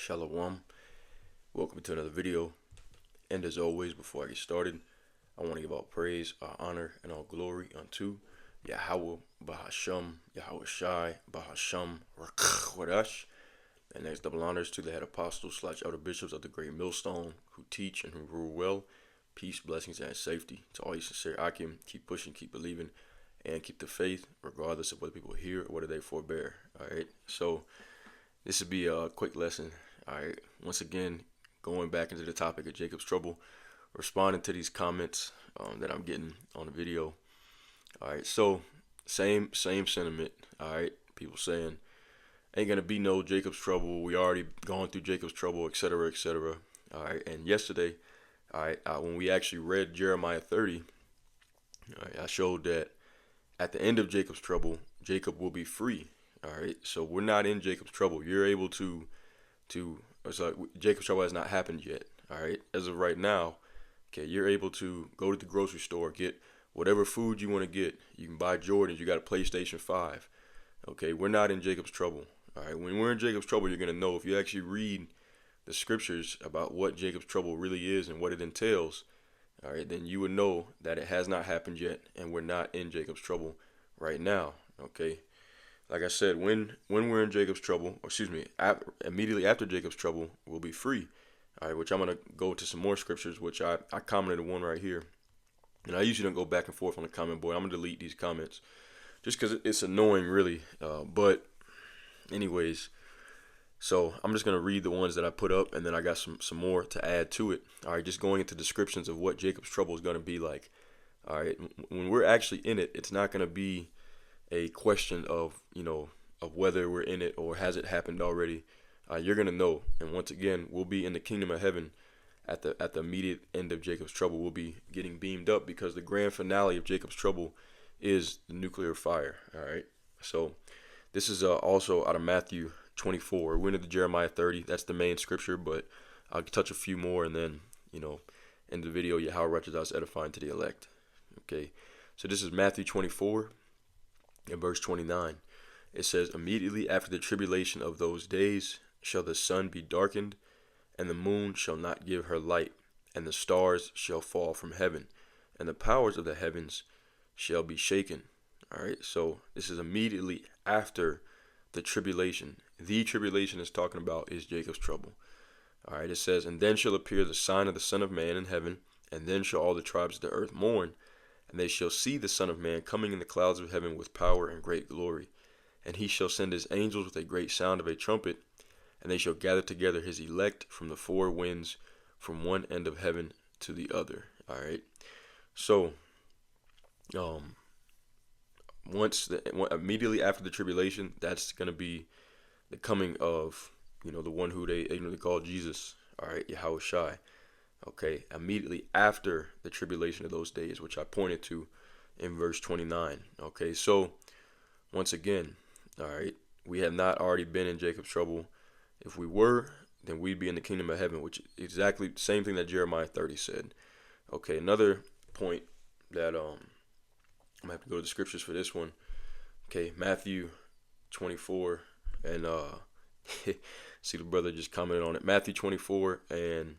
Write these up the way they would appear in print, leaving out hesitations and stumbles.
Shalom. Welcome to another video. And as always, before I get started, I want to give all praise, all honor, and all glory unto Yahweh, Bahasham, Yahweh Shai, Bahasham, Wadash. And next, double honors to the head apostles / elder bishops of the great millstone who teach and who rule well. Peace, blessings, and safety to all you sincere Akim. Keep pushing, keep believing, and keep the faith, regardless of whether people hear or whether they forbear. Alright, so this will be a quick lesson. Alright, once again, going back into the topic of Jacob's trouble, responding to these comments that I'm getting on the video. Alright, so same sentiment. Alright, people saying ain't gonna be no Jacob's trouble. We already gone through Jacob's trouble, etc., etc. Alright, and yesterday, when we actually read Jeremiah 30, I showed that at the end of Jacob's trouble, Jacob will be free. Alright, so we're not in Jacob's trouble. You're able to it's like Jacob's trouble has not happened yet. Alright, as of right now, okay, you're able to go to the grocery store, get whatever food you want to get. You can buy Jordans, you got a PlayStation 5. Okay, we're not in Jacob's trouble. Alright, when we're in Jacob's trouble, you're going to know if you actually read the scriptures about what Jacob's trouble really is and what it entails. Alright, then you would know that it has not happened yet and we're not in Jacob's trouble right now. Okay, like I said, when we're in Jacob's trouble, or excuse me, immediately after Jacob's trouble, we'll be free. Alright, which I'm going to go to some more scriptures, which I commented one right here. And I usually don't go back and forth on the comment board. I'm going to delete these comments just because it's annoying, really. But anyways, so I'm just going to read the ones that I put up, and then I got some more to add to it. All right, just going into descriptions of what Jacob's trouble is going to be like. All right, when we're actually in it, it's not going to be a question of, of whether we're in it or has it happened already. You're going to know. And once again, we'll be in the kingdom of heaven at the immediate end of Jacob's trouble. We'll be getting beamed up because the grand finale of Jacob's trouble is the nuclear fire. All right, so this is also out of Matthew 24. We're into Jeremiah 30. That's the main scripture, but I'll touch a few more, and then, in the video, Yahweh wretched us edifying to the elect. Okay, so this is Matthew 24 and verse 29. It says, "Immediately after the tribulation of those days shall the sun be darkened, and the moon shall not give her light, and the stars shall fall from heaven, and the powers of the heavens shall be shaken." All right, so this is immediately after the tribulation. The tribulation is talking about is Jacob's trouble. All right, it says, "And then shall appear the sign of the Son of Man in heaven, and then shall all the tribes of the earth mourn, and they shall see the Son of Man coming in the clouds of heaven with power and great glory. And he shall send his angels with a great sound of a trumpet, and they shall gather together his elect from the four winds, from one end of heaven to the other." All right, so immediately after the tribulation, that's going to be the coming of, the one who they call Jesus. All right, Yahweh Shai. Okay, immediately after the tribulation of those days, which I pointed to in verse 29. Okay, so once again, all right, we have not already been in Jacob's trouble. If we were, then we'd be in the kingdom of heaven, which is exactly the same thing that Jeremiah 30 said. Okay, another point that I'm gonna have to go to the scriptures for this one. Okay, Matthew 24, and see, the brother just commented on it. Matthew 24, and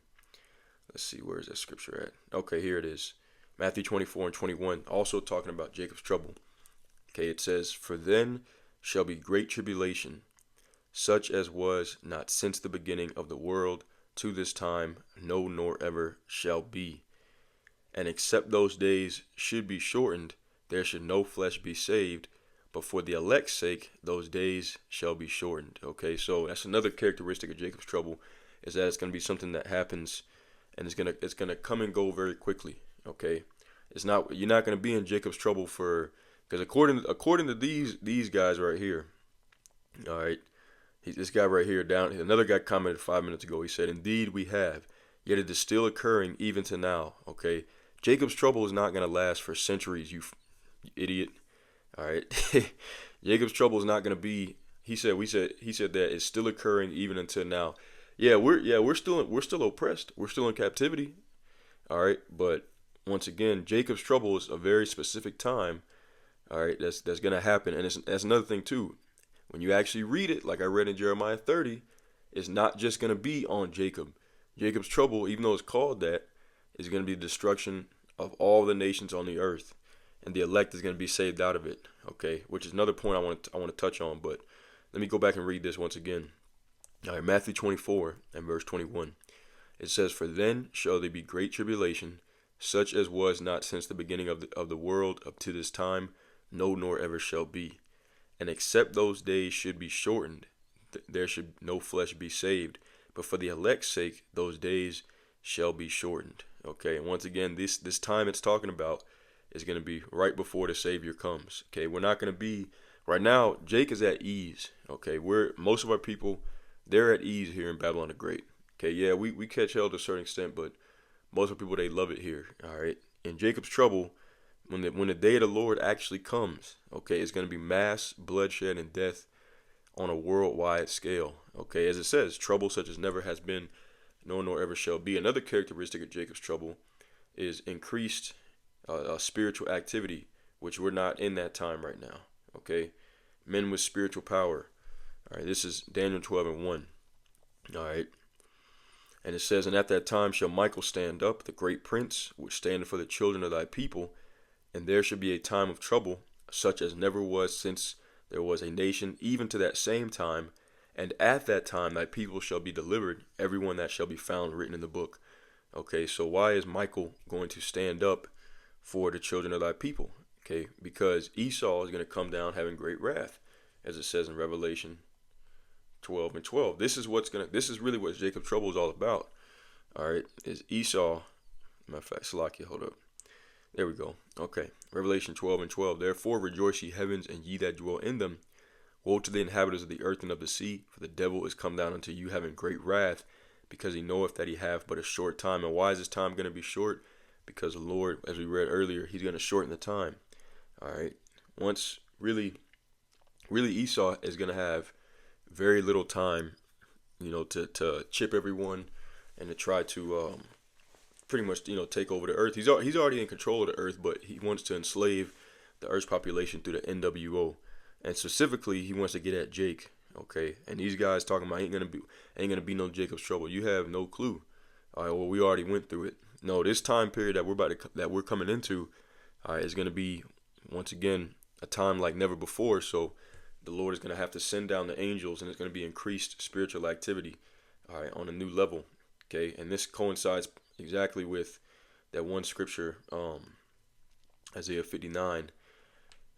let's see, where is that scripture at? Okay, here it is. Matthew 24 and 21, also talking about Jacob's trouble. Okay, it says, "For then shall be great tribulation, such as was not since the beginning of the world to this time, no, nor ever shall be. And except those days should be shortened, there should no flesh be saved, but for the elect's sake, those days shall be shortened." Okay, so that's another characteristic of Jacob's trouble, is that it's going to be something that happens, and it's gonna come and go very quickly. Okay, you're not going to be in Jacob's trouble because according to these guys right here, all right, this guy right here another guy commented 5 minutes ago. He said, "Indeed we have, yet it is still occurring even to now." Okay, Jacob's trouble is not going to last for centuries, you idiot. All right, Jacob's trouble is not going to be. He said that it's still occurring even until now. Yeah, we're still oppressed. We're still in captivity. All right, but once again, Jacob's trouble is a very specific time. All right, that's going to happen, and that's another thing too. When you actually read it, like I read in Jeremiah 30, is not just going to be on Jacob. Jacob's trouble, even though it's called that, is going to be the destruction of all the nations on the earth, and the elect is going to be saved out of it. Okay, which is another point I want to touch on, but let me go back and read this once again. All right, Matthew 24 and verse 21. It says, "For then shall there be great tribulation, such as was not since the beginning of the world up to this time, no, nor ever shall be. And except those days should be shortened, there should no flesh be saved. But for the elect's sake, those days shall be shortened." Okay, and once again, this time it's talking about is going to be right before the Savior comes. Okay, we're not going to be right now. Jake is at ease. Okay, most of our people, they're at ease here in Babylon the Great. Okay, yeah, we catch hell to a certain extent, but most of the people, they love it here. All right, in Jacob's trouble, when the day of the Lord actually comes, okay, it's going to be mass bloodshed and death on a worldwide scale. Okay, as it says, trouble such as never has been, no, nor ever shall be. Another characteristic of Jacob's trouble is increased spiritual activity, which we're not in that time right now. Okay, men with spiritual power. All right, this is Daniel 12 and 1. All right. And it says, "And at that time shall Michael stand up, the great prince, which standeth for the children of thy people. And there shall be a time of trouble, such as never was since there was a nation, even to that same time. And at that time thy people shall be delivered, everyone that shall be found written in the book." Okay, so why is Michael going to stand up for the children of thy people? Okay, because Esau is going to come down having great wrath, as it says in Revelation 12 and 12. This is really what Jacob's trouble is all about. All right, is Esau. Matter of fact, Salakia, hold up. There we go. Okay, Revelation 12 and 12. "Therefore rejoice, ye heavens, and ye that dwell in them. Woe to the inhabitants of the earth and of the sea, for the devil is come down unto you having great wrath, because he knoweth that he hath but a short time." And why is this time going to be short? Because the Lord, as we read earlier, he's going to shorten the time. All right, once really Esau is going to have very little time, to chip everyone and to try to pretty much, take over the earth. He's already in control of the earth, but he wants to enslave the earth's population through the NWO, and specifically he wants to get at Jake. Okay, and these guys talking about ain't gonna be no Jacob's trouble. You have no clue. All right, well, we already went through it. No, this time period that we're coming into, is gonna be once again a time like never before. So the Lord is going to have to send down the angels, and it's going to be increased spiritual activity, all right, on a new level. Okay, and this coincides exactly with that one scripture, Isaiah 59.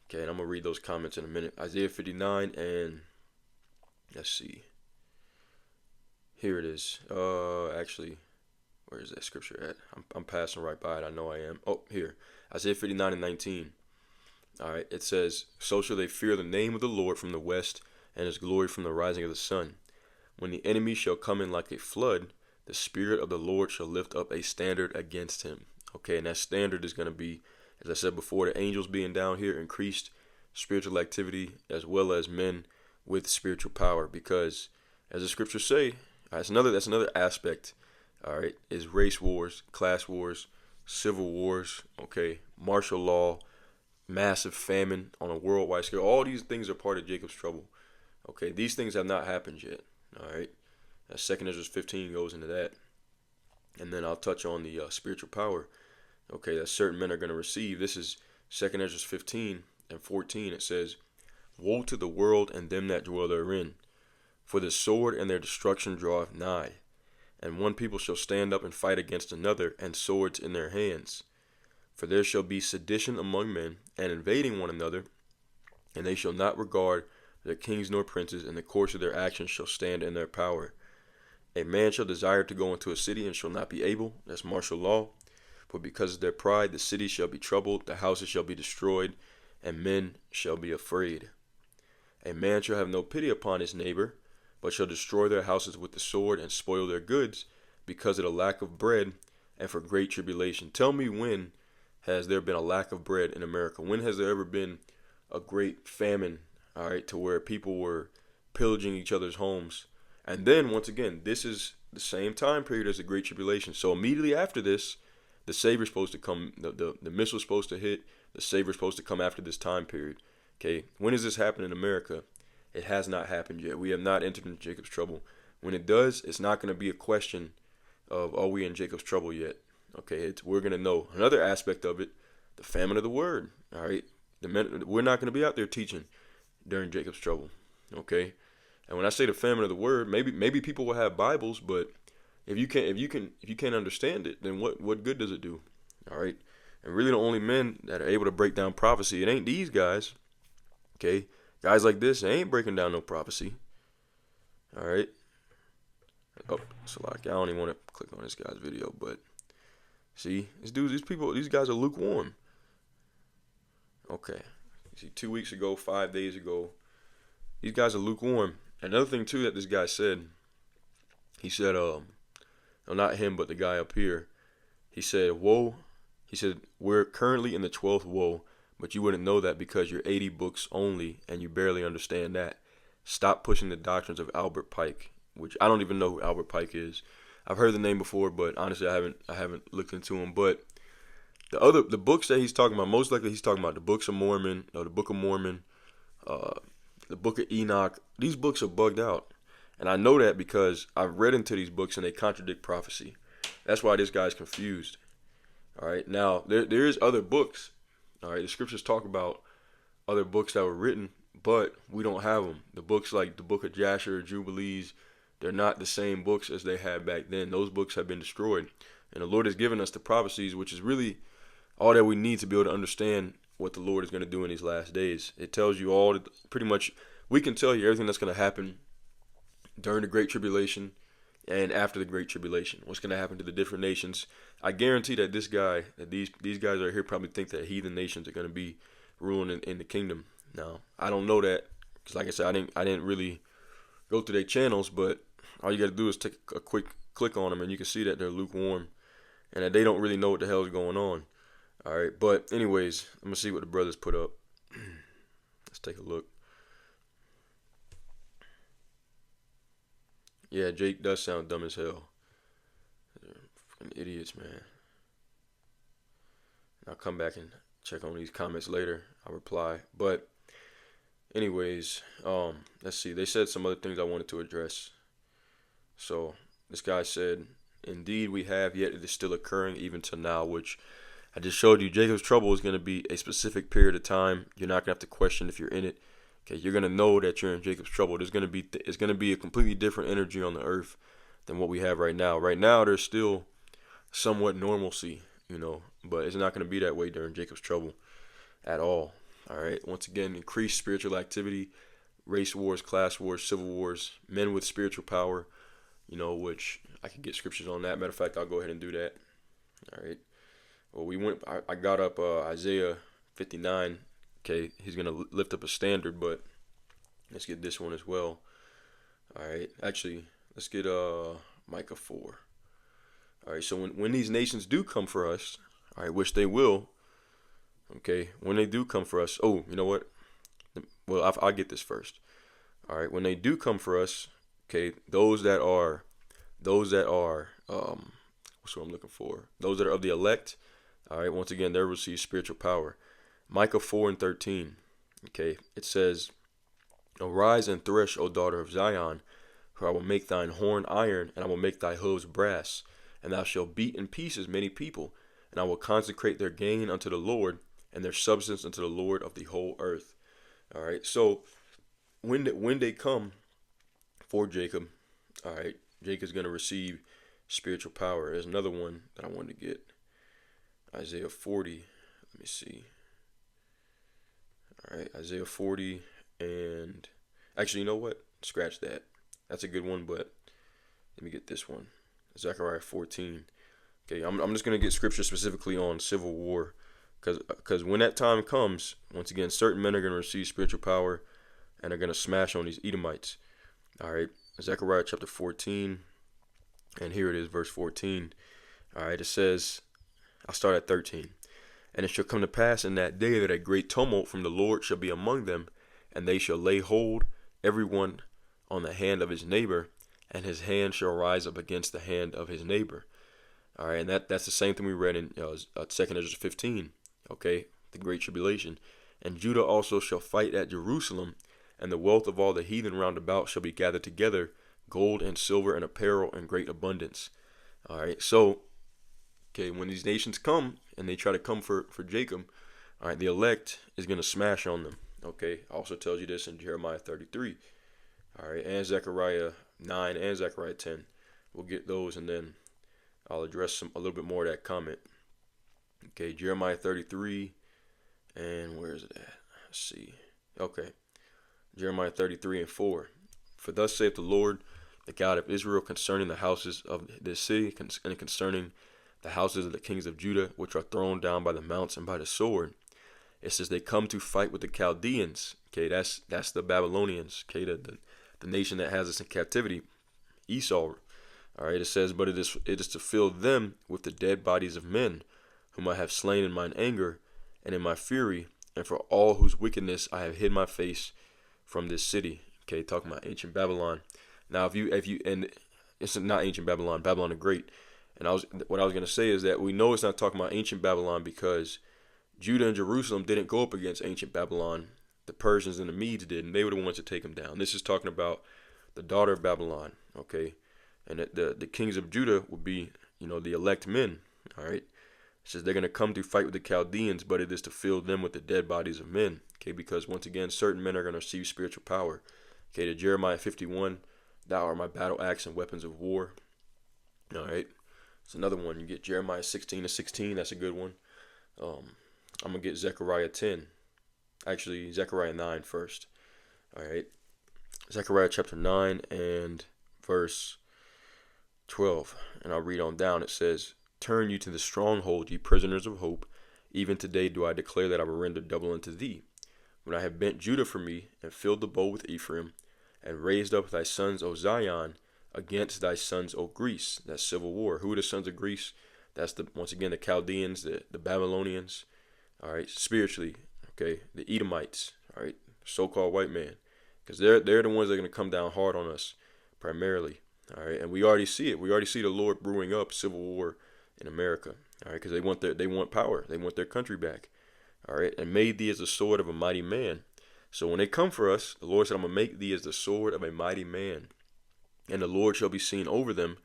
Okay, and I'm going to read those comments in a minute. Isaiah 59, and let's see. Here it is. Actually, where is that scripture at? I'm passing right by it. I know I am. Oh, here. Isaiah 59 and 19. All right, it says, "So shall they fear the name of the Lord from the west, and his glory from the rising of the sun. When the enemy shall come in like a flood, the Spirit of the Lord shall lift up a standard against him." Okay, and that standard is going to be, as I said before, the angels being down here, increased spiritual activity, as well as men with spiritual power. Because, as the scriptures say, that's another aspect. All right, is race wars, class wars, civil wars. Okay, martial law, massive famine on a worldwide scale. All these things are part of Jacob's trouble. Okay, these things have not happened yet. All right, 2 Ezra 15 goes into that, and then I'll touch on the spiritual power. Okay, that certain men are going to receive. This is 2 Ezra 15 and 14. It says, "Woe to the world and them that dwell therein, for the sword and their destruction draweth nigh. And one people shall stand up and fight against another, and swords in their hands. For there shall be sedition among men, and invading one another, and they shall not regard their kings nor princes, and the course of their actions shall stand in their power. A man shall desire to go into a city, and shall not be able." That's martial law. "For because of their pride, the city shall be troubled, the houses shall be destroyed, and men shall be afraid. A man shall have no pity upon his neighbor, but shall destroy their houses with the sword, and spoil their goods, because of the lack of bread, and for great tribulation." Tell me, when has there been a lack of bread in America? When has there ever been a great famine, all right, to where people were pillaging each other's homes? And then, once again, this is the same time period as the Great Tribulation. So immediately after this, the Savior's supposed to come, the missile's supposed to hit, the Savior's supposed to come after this time period. Okay, when does this happen in America? It has not happened yet. We have not entered into Jacob's trouble. when it does, it's not going to be a question of, are we in Jacob's trouble yet? Okay, we're going to know. Another aspect of it, the famine of the word. All right, we're not going to be out there teaching during Jacob's trouble. Okay, and when I say the famine of the word, maybe people will have Bibles, but if you can't understand it, then what good does it do? All right, and really the only men that are able to break down prophecy, it ain't these guys. Okay, guys like this, they ain't breaking down no prophecy. All right. Oh, so like I don't even want to click on this guy's video, but see, these guys are lukewarm. Okay, see, 2 weeks ago, 5 days ago, these guys are lukewarm. Another thing too that this guy said, he said, no, not him, but the guy up here. He said, "Woe." He said, "We're currently in the 12th woe, but you wouldn't know that because you're 80 books only and you barely understand that. Stop pushing the doctrines of Albert Pike," which I don't even know who Albert Pike is. I've heard the name before, but honestly, I haven't looked into him. But the books that he's talking about, most likely he's talking about the Books of Mormon, or the Book of Mormon, the Book of Enoch. These books are bugged out, and I know that because I've read into these books and they contradict prophecy. That's why this guy's confused. All right, now there is other books. All right, the scriptures talk about other books that were written, but we don't have them. The books like the Book of Jasher, Jubilees, they're not the same books as they had back then. Those books have been destroyed, and the Lord has given us the prophecies, which is really all that we need to be able to understand what the Lord is going to do in these last days. It tells you all, pretty much, we can tell you everything that's going to happen during the Great Tribulation and after the Great Tribulation. What's going to happen to the different nations. I guarantee that these guys are here probably think that heathen nations are going to be ruling in the kingdom. Now, I don't know that, because like I said, I didn't really go through their channels, but all you got to do is take a quick click on them and you can see that they're lukewarm and that they don't really know what the hell is going on. All right, but anyways, I'm going to see what the brothers put up. Let's take a look. Yeah, Jake does sound dumb as hell. They're fucking idiots, man. I'll come back and check on these comments later. I'll reply. But anyways, let's see. They said some other things I wanted to address. So this guy said, "Indeed we have, yet it is still occurring even to now," which I just showed you. Jacob's trouble is going to be a specific period of time. You're not going to have to question if you're in it. Okay, you're going to know that you're in Jacob's trouble. It's going to be a completely different energy on the earth than what we have right now. Right now, there's still somewhat normalcy, but it's not going to be that way during Jacob's trouble at all. All right, once again, increased spiritual activity, race wars, class wars, civil wars, men with spiritual power, which I could get scriptures on that. Matter of fact, I'll go ahead and do that. All right. Well, I got up Isaiah 59. Okay, he's going to lift up a standard, but let's get this one as well. All right, actually, let's get Micah 4. All right, so when these nations do come for us, I wish they will. Okay, when they do come for us, oh, you know what? Well, I'll get this first. All right, when they do come for us, okay, those that are, what's what I'm looking for? Those that are of the elect. All right, once again, they'll receive spiritual power. Micah 4:13, okay, it says, "Arise and thresh, O daughter of Zion, for I will make thine horn iron, and I will make thy hooves brass, and thou shalt beat in pieces many people, and I will consecrate their gain unto the Lord, and their substance unto the Lord of the whole earth." All right, so when they come for Jacob, all right, Jacob's going to receive spiritual power. There's another one that I wanted to get. Isaiah 40. Let me see. All right, Isaiah 40, and actually, you know what? Scratch that. That's a good one, but let me get this one. Zechariah 14. Okay, I'm just going to get scripture specifically on civil war, because when that time comes, once again, certain men are going to receive spiritual power and are going to smash on these Edomites. All right, Zechariah chapter 14, and here it is, verse 14. All right, it says, I'll start at 13. "And it shall come to pass in that day that a great tumult from the Lord shall be among them, and they shall lay hold every one on the hand of his neighbor, and his hand shall rise up against the hand of his neighbor." All right, and that's the same thing we read in 2 Ezra 15. Okay, the Great Tribulation. "And Judah also shall fight at Jerusalem, and the wealth of all the heathen round about shall be gathered together gold and silver and apparel in great abundance. All right, so okay, when these nations come and they try to come for Jacob, all right, the elect is gonna smash on them. Okay, also tells you this in Jeremiah 33. All right, and Zechariah 9 and Zechariah 10. We'll get those and then I'll address a little bit more of that comment. Okay, Jeremiah 33, and where is it at? Let's see. Okay, Jeremiah 33 and 4. For thus saith the Lord, the God of Israel, concerning the houses of this city, and concerning the houses of the kings of Judah, which are thrown down by the mounts and by the sword. It says they come to fight with the Chaldeans. Okay, that's the Babylonians. Okay, the nation that has us in captivity, Esau. All right, it says, but it is to fill them with the dead bodies of men, whom I have slain in mine anger and in my fury, and for all whose wickedness I have hid my face from this city. Okay, talking about ancient Babylon. Now, if you, and it's not ancient Babylon, Babylon the Great. And what I was gonna say is that we know it's not talking about ancient Babylon because Judah and Jerusalem didn't go up against ancient Babylon. The Persians and the Medes did, and they were the ones to take them down. This is talking about the daughter of Babylon. Okay. And the kings of Judah will be, the elect men. All right. It says they're going to come to fight with the Chaldeans, but it is to fill them with the dead bodies of men. Okay. Because once again, certain men are going to receive spiritual power. Okay. To Jeremiah 51, thou art my battle axe and weapons of war. All right. It's another one. You get Jeremiah 16 to 16. That's a good one. I'm going to get Zechariah 10. Actually, Zechariah 9 first. All right. Zechariah chapter 9 and verse 12, and I'll read on down. It says, turn you to the stronghold, ye prisoners of hope. Even today do I declare that I will render double unto thee. When I have bent Judah for me, and filled the bow with Ephraim, and raised up thy sons, O Zion, against thy sons, O Greece. That's civil war. Who are the sons of Greece? That's once again the Chaldeans, the Babylonians. All right, spiritually, okay, the Edomites. All right, so-called white man, because they're the ones that are going to come down hard on us, primarily. All right, and we already see it. We already see the Lord brewing up civil war in America. All right, because they want power. They want their country back. All right, and made thee as the sword of a mighty man. So when they come for us, the Lord said, I'm going to make thee as the sword of a mighty man. And the Lord shall be seen over them,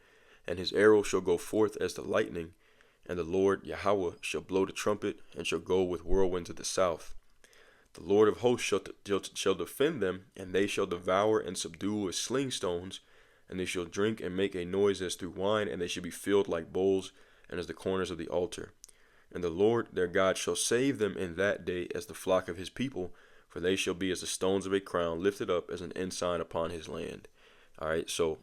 and his arrow shall go forth as the lightning. And the Lord Yahweh shall blow the trumpet, and shall go with whirlwinds of the south. The Lord of hosts shall defend them, and they shall devour and subdue with sling stones. And they shall drink and make a noise as through wine, and they shall be filled like bowls, and as the corners of the altar. And the Lord their God shall save them in that day as the flock of his people, for they shall be as the stones of a crown, lifted up as an ensign upon his land. All right, so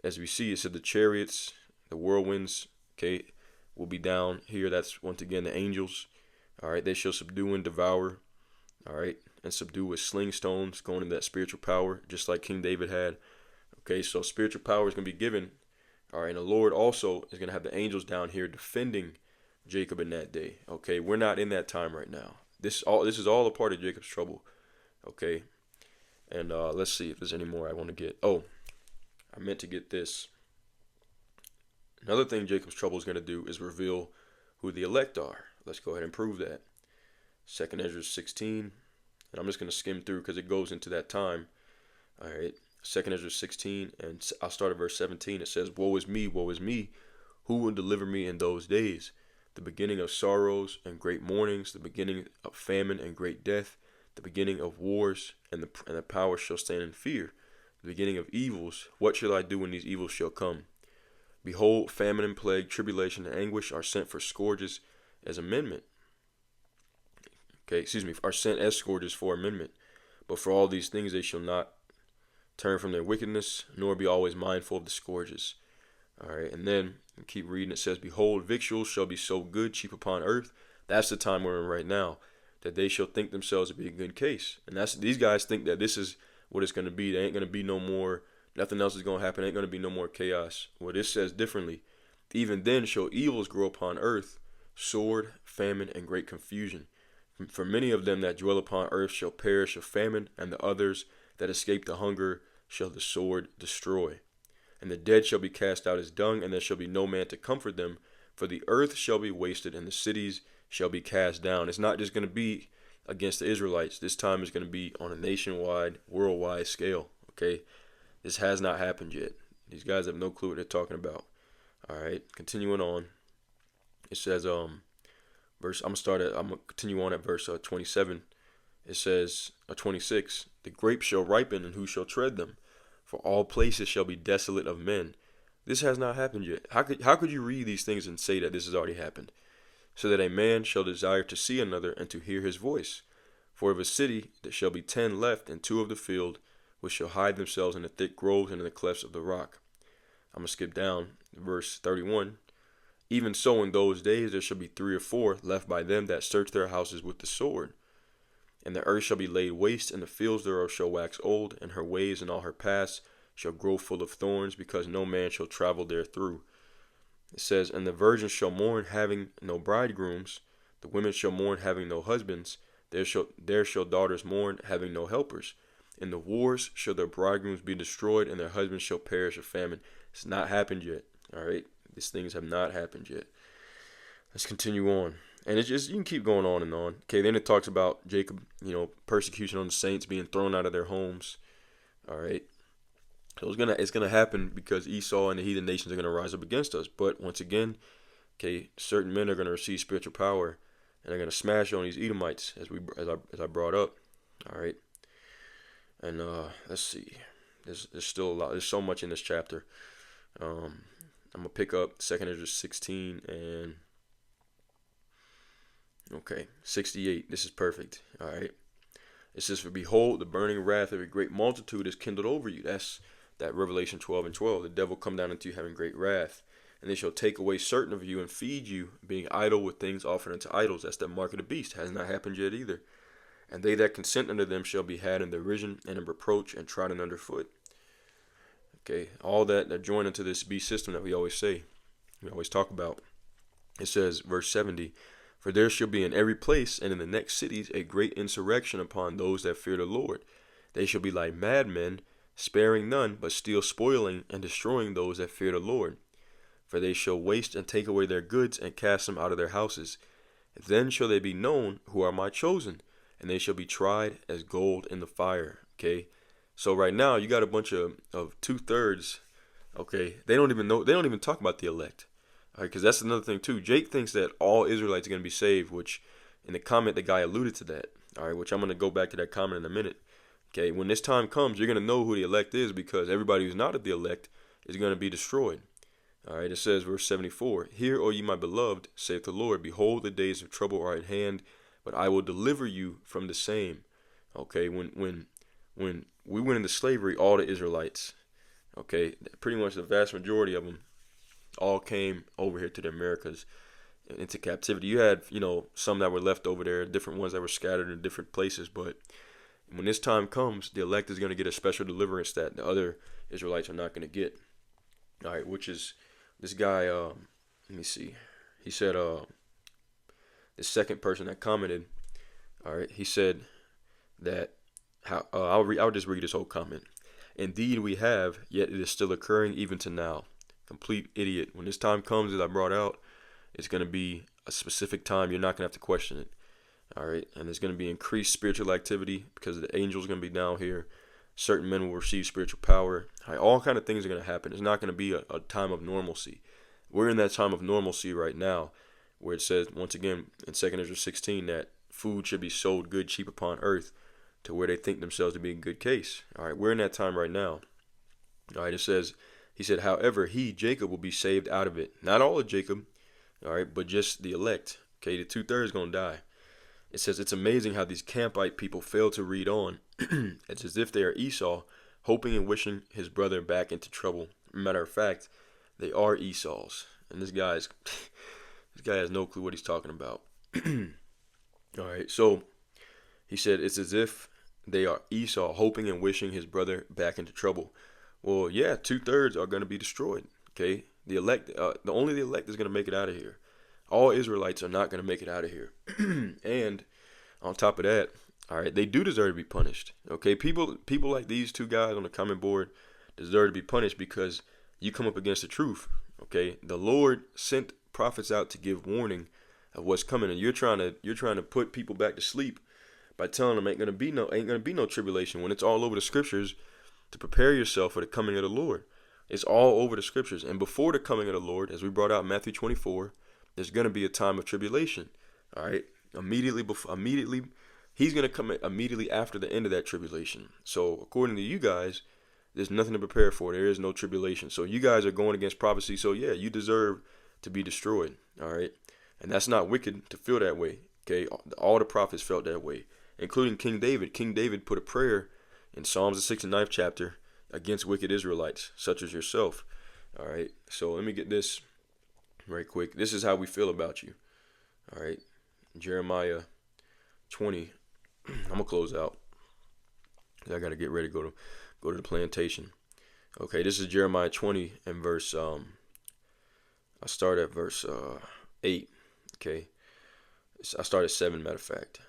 as we see, it said the chariots, the whirlwinds, okay, will be down here. That's once again the angels. All right, they shall subdue and devour. All right, and subdue with sling stones, going into that spiritual power, just like King David had. Okay, so spiritual power is going to be given. All right, and the Lord also is going to have the angels down here defending Jacob in that day. Okay, we're not in that time right now. This is all a part of Jacob's trouble. Okay, and let's see if there's any more I want to get. Oh, I meant to get this. Another thing Jacob's trouble is going to do is reveal who the elect are. Let's go ahead and prove that. 2nd Ezra 16, and I'm just going to skim through because it goes into that time. All right. 2nd Ezra 16, and I'll start at verse 17. It says, woe is me, who will deliver me in those days? The beginning of sorrows and great mournings, the beginning of famine and great death, the beginning of wars, and the power shall stand in fear. The beginning of evils, what shall I do when these evils shall come? Behold, famine and plague, tribulation and anguish are sent for scourges as amendment. Are sent as scourges for amendment. But for all these things they shall not turn from their wickedness, nor be always mindful of the scourges. All right, and then keep reading. It says, behold, victuals shall be so good, cheap upon earth. That's the time we're in right now, that they shall think themselves to be a good case. And these guys think that this is what it's going to be. There ain't going to be no more, nothing else is going to happen. Ain't going to be no more chaos. Well, this says differently. Even then shall evils grow upon earth, sword, famine, and great confusion. For many of them that dwell upon earth shall perish of famine, and the others that escape the hunger shall the sword destroy. And the dead shall be cast out as dung, and there shall be no man to comfort them. For the earth shall be wasted, and the cities shall be cast down. It's not just going to be against the Israelites. This time is going to be on a nationwide, worldwide scale. Okay, This has not happened yet. These guys have no clue what they're talking about. All right, continuing on. It says, I'm gonna continue on at verse 27. It says, 26. The grapes shall ripen, and who shall tread them? For all places shall be desolate of men. This has not happened yet. How could you read these things and say that this has already happened? So that a man shall desire to see another and to hear his voice. For of a city there shall be 10 left, and 2 of the field, which shall hide themselves in the thick groves and in the clefts of the rock. I'm going to skip down to verse 31. Even so in those days there shall be 3 or 4 left by them that search their houses with the sword. And the earth shall be laid waste, and the fields thereof shall wax old, and her ways and all her paths shall grow full of thorns, because no man shall travel therethrough. It says, and the virgins shall mourn, having no bridegrooms. The women shall mourn, having no husbands. There shall daughters mourn, having no helpers. In the wars shall their bridegrooms be destroyed, and their husbands shall perish of famine. It's not happened yet. All right, these things have not happened yet. Let's continue on. And it's just, you can keep going on and on. Okay, then it talks about Jacob, persecution on the saints, being thrown out of their homes. All right. So it's gonna happen because Esau and the heathen nations are gonna rise up against us. But once again, okay, certain men are gonna receive spiritual power, and they're gonna smash on these Edomites, as I brought up. All right. And let's see. There's still a lot. There's so much in this chapter. I'm gonna pick up 2 Ezra 16 and 68. This is perfect. All right. It says, for behold, the burning wrath of a great multitude is kindled over you. That's that Revelation 12:12. The devil come down unto you having great wrath, and they shall take away certain of you and feed you, being idle with things offered unto idols. That's the mark of the beast. Has not happened yet either. And they that consent unto them shall be had in derision and in reproach and trodden under foot. Okay, all that join into this beast system that we always talk about. It says, verse 70, for there shall be in every place and in the next cities a great insurrection upon those that fear the Lord. They shall be like madmen, sparing none, but still spoiling and destroying those that fear the Lord. For they shall waste and take away their goods and cast them out of their houses. Then shall they be known who are my chosen, and they shall be tried as gold in the fire. Okay, so right now you got a bunch of 2/3. Okay, they don't even talk about the elect. All right, because that's another thing too. Jake thinks that all Israelites are going to be saved, which in the comment the guy alluded to that. All right, which I'm going to go back to that comment in a minute. Okay, when this time comes, you're going to know who the elect is, because everybody who's not of the elect is going to be destroyed. All right, it says, verse 74, hear, O ye my beloved, saith the Lord, behold, the days of trouble are at hand, but I will deliver you from the same. Okay, when we went into slavery, all the Israelites, okay, pretty much the vast majority of them all came over here to the Americas into captivity. You had, some that were left over there, different ones that were scattered in different places, but when this time comes, the elect is going to get a special deliverance that the other Israelites are not going to get. All right, which is this guy, let me see. He said, the second person that commented, all right, he said that, I'll just read this whole comment. Indeed we have, yet it is still occurring even to now. Complete idiot. When this time comes, as I brought out, it's going to be a specific time. You're not going to have to question it. All right. And there's going to be increased spiritual activity because the angels going to be down here. Certain men will receive spiritual power. All kind of things are going to happen. It's not going to be a time of normalcy. We're in that time of normalcy right now, where it says, once again, in 2 Ezra 16, that food should be sold good, cheap upon earth, to where they think themselves to be in good case. All right. We're in that time right now. All right. It says, he said, however, Jacob, will be saved out of it. Not all of Jacob, all right, but just the elect. Okay, the 2/3 going to die. It says, it's amazing how these Campite people fail to read on. It's as if they are Esau, hoping and wishing his brother back into trouble. Matter of fact, they are Esau's. And this guy has no clue what he's talking about. All right, so he said, it's as if they are Esau, hoping and wishing his brother back into trouble. Well, yeah, 2/3 are going to be destroyed. Okay, the elect, only the elect is going to make it out of here. All Israelites are not going to make it out of here. And on top of that, all right, they do deserve to be punished. Okay, people like these two guys on the comment board deserve to be punished because you come up against the truth. Okay, the Lord sent prophets out to give warning of what's coming, and you're trying to put people back to sleep by telling them ain't gonna be no tribulation when it's all over the scriptures to prepare yourself for the coming of the Lord. It's all over the scriptures. And before the coming of the Lord, as we brought out in Matthew 24, there's going to be a time of tribulation. All right. Immediately, he's going to come immediately after the end of that tribulation. So according to you guys, there's nothing to prepare for. There is no tribulation. So you guys are going against prophecy. So yeah, you deserve to be destroyed. All right. And that's not wicked to feel that way. Okay. All the prophets felt that way, including King David. King David put a prayer in Psalms, the 69th chapter, against wicked Israelites, such as yourself. All right. So let me get this right quick. This is how we feel about you. All right. Jeremiah 20. I'm gonna close out. I gotta get ready to go to the plantation. Okay, this is Jeremiah 20 and verse. I start at verse 8. Okay, I start at 7. Matter of fact,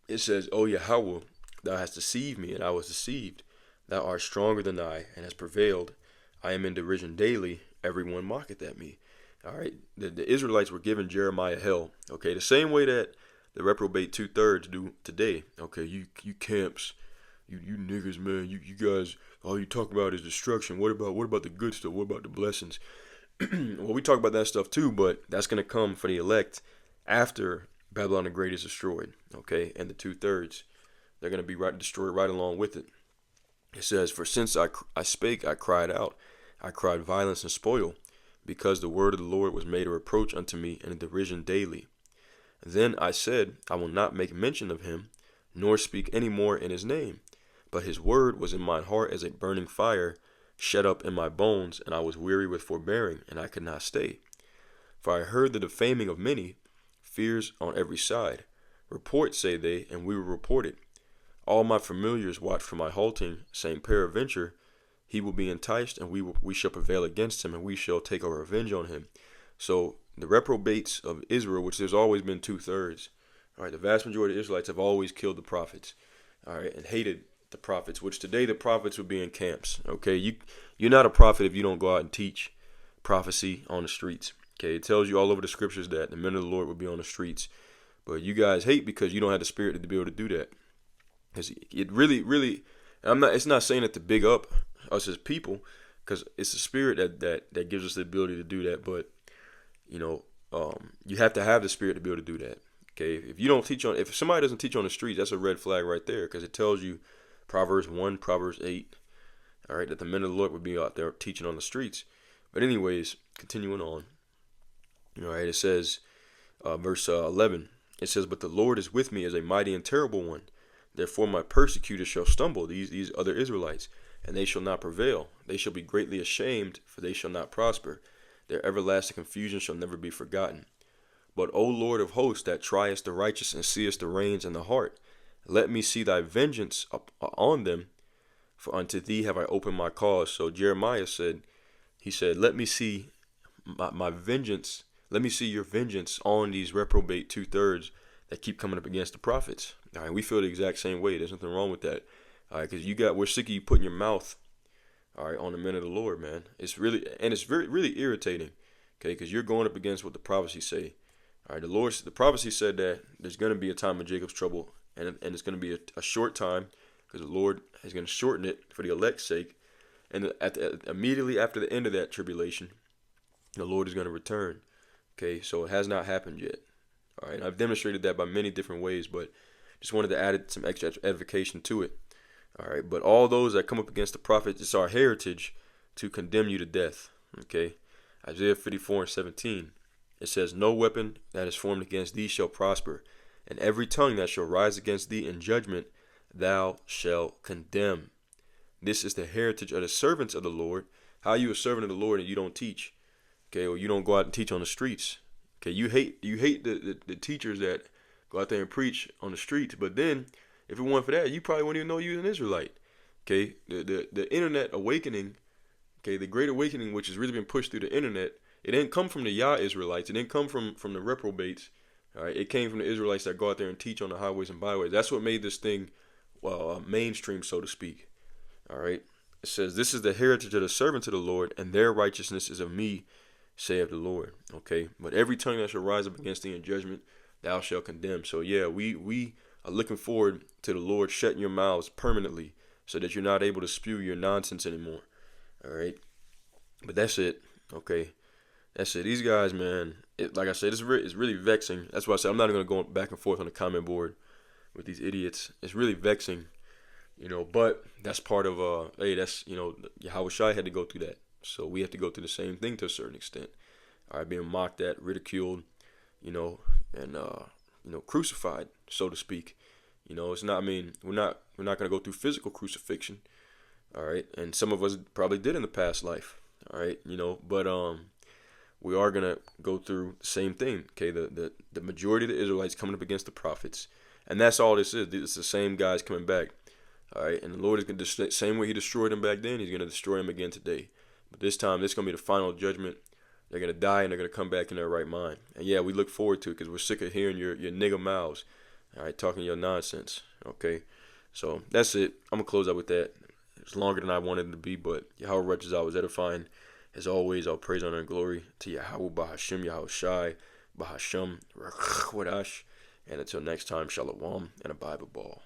it says, "O Yahweh, thou hast deceived me, and I was deceived. Thou art stronger than I, and hast prevailed. I am in derision daily. Everyone mocketh at me." All right, the Israelites were giving Jeremiah hell. Okay, the same way that the reprobate 2/3 do today. Okay, you camps, you niggas, man, you guys, all you talk about is destruction. What about the good stuff? What about the blessings? Well, we talk about that stuff too, but that's gonna come for the elect after Babylon the Great is destroyed. Okay, and the 2/3, they're gonna be destroyed right along with it. It says, "For since I spake, I cried out, I cried violence and spoil, because the word of the Lord was made a reproach unto me, and a derision daily. Then I said, I will not make mention of him, nor speak any more in his name. But his word was in my heart as a burning fire, shut up in my bones, and I was weary with forbearing, and I could not stay. For I heard the defaming of many, fears on every side. Report, say they, and we will report it. All my familiars watch for my halting, saying, Peradventure, he will be enticed, and we shall prevail against him, and we shall take our revenge on him." So the reprobates of Israel, which there's always been 2/3, all right, the vast majority of Israelites have always killed the prophets, all right, and hated the prophets, which today the prophets would be in camps. Okay, you're not a prophet if you don't go out and teach prophecy on the streets. Okay, it tells you all over the scriptures that the men of the Lord will be on the streets, but you guys hate because you don't have the spirit to be able to do that. Because it really, it's not saying it to big up us as people, because it's the spirit that gives us the ability to do that. But you have to have the spirit to be able to do that. Okay, if somebody doesn't teach on the streets, that's a red flag right there, because it tells you Proverbs 1, Proverbs 8, all right, that the men of the Lord would be out there teaching on the streets. But anyways, continuing on, all right, it says, verse 11, it says, "But the Lord is with me as a mighty and terrible one. Therefore my persecutors shall stumble," these other Israelites, "and they shall not prevail. They shall be greatly ashamed, for they shall not prosper. Their everlasting confusion shall never be forgotten. But, O Lord of hosts, that triest the righteous and seest the reins and the heart, let me see thy vengeance on them, for unto thee have I opened my cause." So Jeremiah said, "Let me see my vengeance. Let me see your vengeance on these reprobate 2/3 that keep coming up against the prophets." All right, we feel the exact same way. There's nothing wrong with that. All right, because we're sick of you putting your mouth, all right, on the men of the Lord, man. It's really irritating, okay, because you're going up against what the prophecies say. All right, the prophecy said that there's going to be a time of Jacob's trouble, and it's going to be a short time, because the Lord is going to shorten it for the elect's sake. And immediately after the end of that tribulation, the Lord is going to return. Okay, so it has not happened yet. All right, I've demonstrated that by many different ways, but just wanted to add some extra edification to it. All right, but all those that come up against the prophets, it's our heritage to condemn you to death. Okay, Isaiah 54:17, it says, "No weapon that is formed against thee shall prosper, and every tongue that shall rise against thee in judgment thou shalt condemn." This is the heritage of the servants of the Lord. How are you a servant of the Lord and you don't teach? Okay, or you don't go out and teach on the streets? Okay, you hate the teachers that go out there and preach on the streets, but then if it weren't for that, you probably wouldn't even know you was an Israelite. Okay, the internet awakening, okay, the great awakening, which has really been pushed through the internet, it didn't come from the Yah Israelites. It didn't come from the reprobates. All right, it came from the Israelites that go out there and teach on the highways and byways. That's what made this thing, mainstream, so to speak. All right, it says, "This is the heritage of the servants of the Lord, and their righteousness is of me, saith the Lord." Okay, "But every tongue that shall rise up against thee in judgment, thou shalt condemn." So yeah, we are looking forward to the Lord shutting your mouths permanently, so that you're not able to spew your nonsense anymore. All right, but that's it. Okay, that's it. These guys, man, like I said, it's really vexing. That's why I said I'm not even gonna go back and forth on the comment board with these idiots. It's really vexing, But that's part of hey, that's Yahweh Shai had to go through that, so we have to go through the same thing to a certain extent. All right, being mocked at, ridiculed, and crucified, so to speak. It's not. I mean, we're not gonna go through physical crucifixion. All right, and some of us probably did in the past life. All right, but we are gonna go through the same thing. Okay, the majority of the Israelites coming up against the prophets, and that's all this is. It's the same guys coming back. All right, and the Lord is gonna the same way He destroyed them back then. He's gonna destroy them again today. But this time, this is gonna be the final judgment. They're gonna die and they're gonna come back in their right mind. And yeah, we look forward to it because we're sick of hearing your nigger mouths. All right, talking your nonsense. Okay, so that's it. I'm gonna close out with that. It's longer than I wanted it to be, but Yahweh Righteous I was edifying. As always, all praise, honor, and glory to Yahweh Bahashim, Yahweh Shai, Bahasham, Wadash. And until next time, Shalom and a Bible ball.